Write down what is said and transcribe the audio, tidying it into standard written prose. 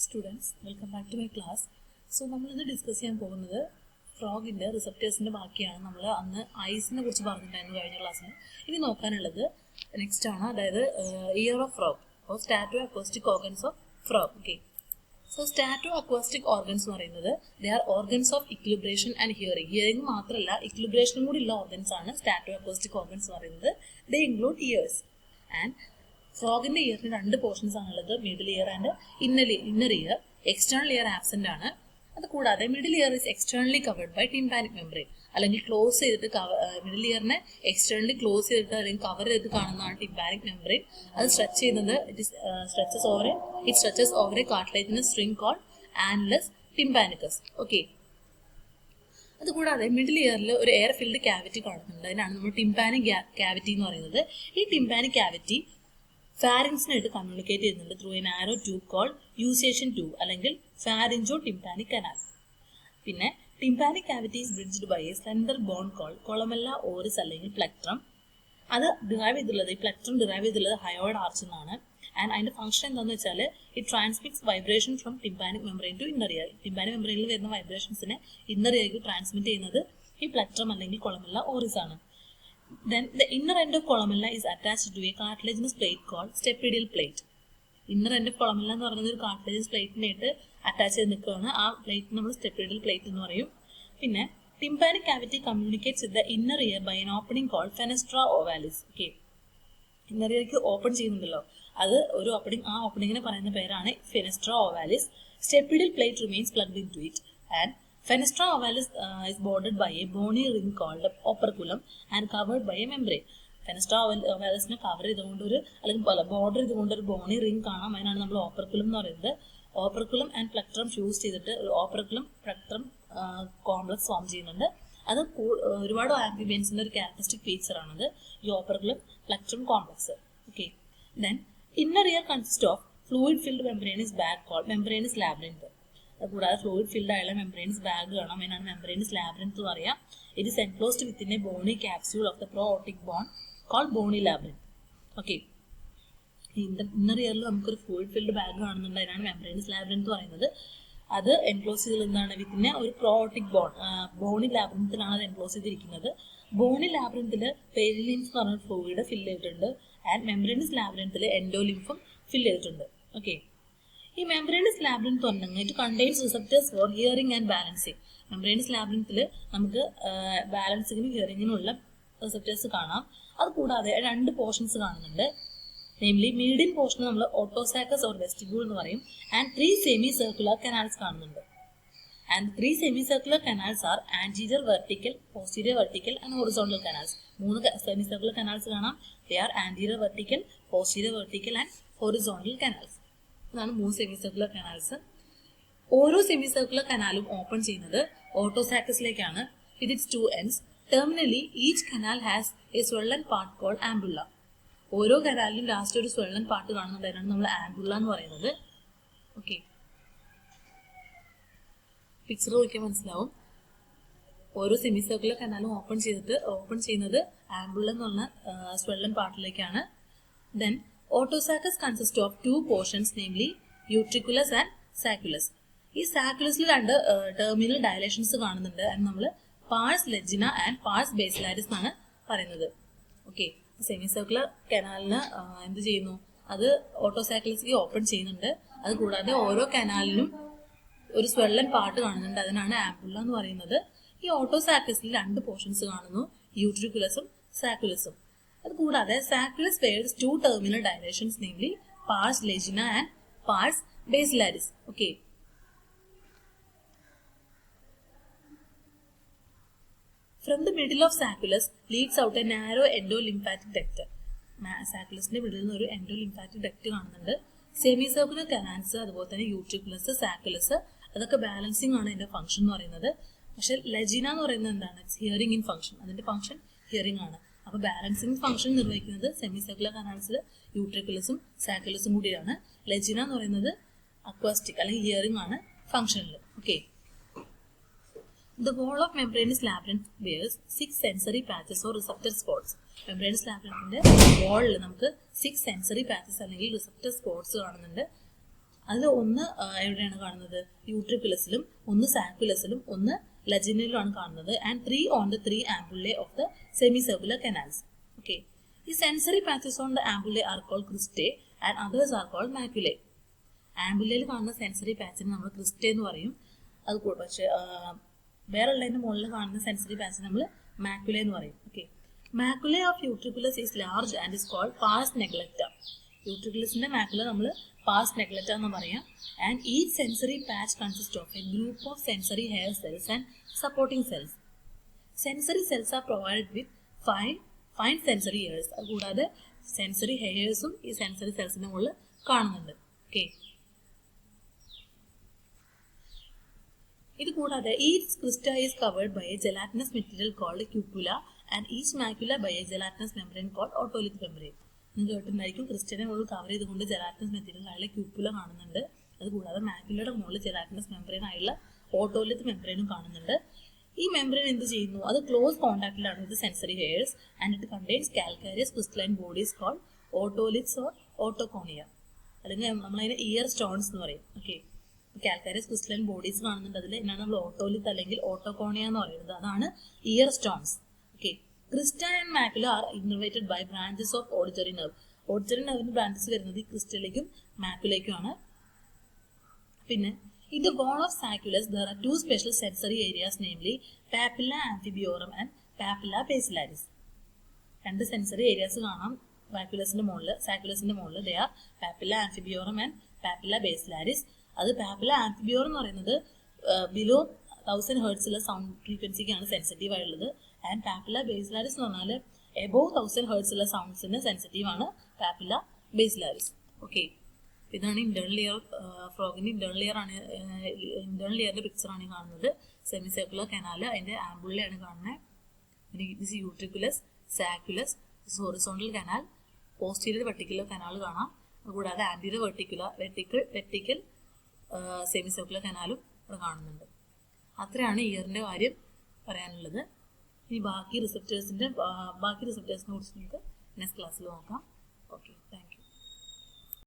Students, welcome back to my class. So, we will discuss frog in the receptors in the Bakia and the eyes in the which bargain class. In the next ear of frog or statoacoustic organs of frog. Okay. So, statoacoustic organs they are organs of equilibration and hearing. Hearing matralla equilibration organs are statoacoustic organs. They include ears and frog in the ear two portions are middle ear and inner ear. External ear absent. The middle ear is externally covered by tympanic membrane. Close middle ear externally close cover tympanic membrane. It stretches over a cartilaginous string called annulus tympanicus. Okay. That's the middle ear is air filled cavity. Tympanic cavity. This tympanic cavity pharynx communicate through a narrow tube called eustachian tube or pharyngo-tympanic canal. Tympanic cavity is bridged by a slender bone called columella oris or plectrum. That plectrum derives from the hyoid arch and the function is it transmits vibration from tympanic membrane to inner ear. Tympanic membrane is vibrations in inner ear transmit the plectrum or columella oris. Then the inner end of columella is attached to a cartilaginous plate called stapedial plate. Inner end of columella is a cartilaginous plate attached to the plate stapedial plate. Tympanic cavity communicates with the inner ear by an opening called fenestra ovalis. Okay. Inner ear is open. That opening is fenestra ovalis. Stapedial plate remains plugged into it and fenestra ovalis is bordered by a bony ring called operculum and covered by a membrane. Fenestra ovalis is covered border with a bony ring. Operculum and plectrum fused operculum plectrum complex forms. That's a amphibians characteristic feature. The operculum plectrum complex. Okay. Then inner ear consists of fluid filled membranous bag called membranous labyrinth. The fluid filled membranous bag membranous labyrinth. It is enclosed within a bony capsule of the pro-aortic bone called bony labyrinth. Okay. In the inner ear, we have a fluid filled bag membranous labyrinth. That is enclosed within a pro-aortic bone. Bony labyrinth is enclosed. Bony labyrinth is perilymph fluid filled and membranous labyrinth is endolymph filled. Okay. This membranous labyrinth contains receptors for hearing and balancing. Membranous labyrinth is balancing and hearing receptors. That's two portions. Namely, median portion is otosacus or vestibule and three semicircular canals. And three semicircular canals are anterior vertical, posterior vertical and horizontal canals. Three semicircular canals they are anterior vertical, posterior vertical and horizontal canals. These semicircular canals. All semicircular canal open otosacus with its two ends. Terminally, each canal has a swollen part called ampulla. All canal last to swollen part is ampulla. Okay. Picture now. All semicircular canal open ampulla swollen part. Then otosacus consists of two portions, namely utriculus and sacculus. These sacculus under terminal dilations and pars legina and pars basilaris. Okay, semicircular canal that's otosacculus open that's open canal swollen part that's ampulla. This otosacculus two portions utriculus and sacculus. Sacculus bears two terminal dilations, namely pars legina and pars basilaris. Okay. From the middle of sacculus leads out a narrow endolymphatic duct. Sacculus middle endolymphatic duct. Semicircular canals, utriculus, sacculus, that's balancing function. Legina is hearing in function. That's function hearing. Balancing function is semicircular canals, utriculus, sacculus. Legina is acoustic, hearing function. Okay. The wall of membranous labyrinth bears 6 sensory patches or receptor spots. Membranous labyrinth wall 6 sensory patches or receptor spots. അതിൽ ഒന്ന് എവിടെയാണ് കാണുന്നത്? യൂട്രിക്കുലസിലും, ഒന്ന് സാക്കുലസിലും, ഒന്ന് ലജിനയിലുമാണ് കാണുന്നത്. And 3 on the 3 ampullae of the semicircular canals. Okay. The sensory patches on the ampullae are called cristae and others are called maculae. ആംബുലയിൽ കാണുന്ന sensory പാച്ചിന് നമ്മൾ ക്രിസ്റ്റേ എന്ന് പറയും. അത് പക്ഷേ വേറെ ഉള്ളതിൻ്റെ മുകളിൽ കാണുന്ന സെൻസറി പാച്ചിന് നമ്മൾ മാക്കുല എന്ന് പറയും. Okay. Macula of utriculus is large and is called pars neglecta. യൂട്രിക്കുലസിന്റെ മാക്കുല നമ്മൾ പാസ് നെഗ്ലക്റ്റ എന്ന് പറയാം. And each sensory patch consist of a group of sensory hair cells and supporting cells. Sensory cells are provided with fine sensory hairs. അതുകൂടാതെ sensory ഹെയർസും ഈ sensory സെൽസിന്റെ മുകളിൽ കാണുന്നുണ്ട്. ഓക്കെ. ഇത് കൂടാതെ each crista is covered by a gelatinous material called cupula and each macula by a gelatinous membrane called otolith membrane. നിങ്ങൾ കേട്ടിട്ടുണ്ടായിരിക്കും ക്രിസ്റ്റയുടെ മുകളിൽ കവർ ചെയ്തുകൊണ്ട് ജെലാറ്റിനസ് മെറ്റീരിയൽ ആയുള്ള ക്യൂപ്പുല കാണുന്നുണ്ട്. അതുകൂടാതെ മാക്യുലയുടെ മുകളിൽ ജെലാറ്റിനസ് മെംബ്രെയിൻ ആയുള്ള ഓട്ടോലിത്ത് മെംബ്രെയിനും കാണുന്നുണ്ട്. ഈ മെംബ്രെയിൻ എന്ത് ചെയ്യുന്നു? അത് ക്ലോസ് കോൺടാക്റ്റിലാണ് with sensory hairs and it contains calcareous crystalline bodies called otoliths or otoconia. അല്ലെങ്കിൽ നമ്മളതിന് ഇയർ സ്റ്റോൺസ് എന്ന് പറയും. ഓക്കെ. കാൽക്കാരിയസ് ക്രിസ്റ്റലൈൻ ബോഡീസ് കാണുന്നുണ്ട്. അതിൽ എന്നാണ് നമ്മൾ ഓട്ടോലിത്ത് അല്ലെങ്കിൽ ഓട്ടോകോണിയ എന്ന് പറയുന്നത്. അതാണ് ear stones. Okay. Crista and macula are innervated by branches of auditory nerve. Auditory നെർവിന് ബ്രാഞ്ചസ് വരുന്നത് ഈ ക്രിസ്റ്റലിലേക്കും മാക്കുലേക്കുമാണ്. പിന്നെ in the wall of saculus there are two special sensory areas, namely papilla amphibiorum and papilla basilaris. രണ്ട് sensory areas കാണാം വാക്യുലസിന്റെ മുകളിൽ, സാക്കുലസിന്റെ മുകളിൽ. They are papilla amphibiorum and papilla basilaris. അത് പാപ്പില്ല ആംഫിബിയോറം എന്ന് പറയുന്നത് ബിലോ 1000 ഹെർട്സിലെ സൗണ്ട് ഫ്രീക്വൻസിക്കാണ് സെൻസിറ്റീവ് ആയിട്ടുള്ളത്. ആൻഡ് പാപ്പില്ല ബേസിലാരിസ് എന്ന് പറഞ്ഞാൽ എബോവ് 1000 ഹെർട്സിലെ സൗണ്ട്സിന് സെൻസിറ്റീവ് ആണ് പാപ്പില്ല ബേസിലാരിസ്. ഓക്കെ. ഇതാണ് ഇന്റേണൽ ഇയർ. ഫ്രോഗിന്റെ ഇന്റേണൽ ഇയറിന്റെ പിക്ചർ ആണ് കാണുന്നത്. സെമി സർക്കുലർ കനാല്, അതിന്റെ ആംബുള്ളയാണ് കാണുന്നത്. This utriculus, sacculus, horizontal canal, posterior vertical canal കാണാം. കൂടാതെ ആന്റീരിയർ വെർട്ടിക്കൽ സെമി സർക്കുലർ കനാലും ഇവിടെ കാണുന്നുണ്ട്. അത്രയാണ് ഇയറിന്റെ കാര്യം പറയാനുള്ളത്. ഇനി ബാക്കി റിസപ്റ്റേഴ്സിനെ കുറിച്ച് നമുക്ക് നെക്സ്റ്റ് ക്ലാസ്സിൽ നോക്കാം. Okay, thank you.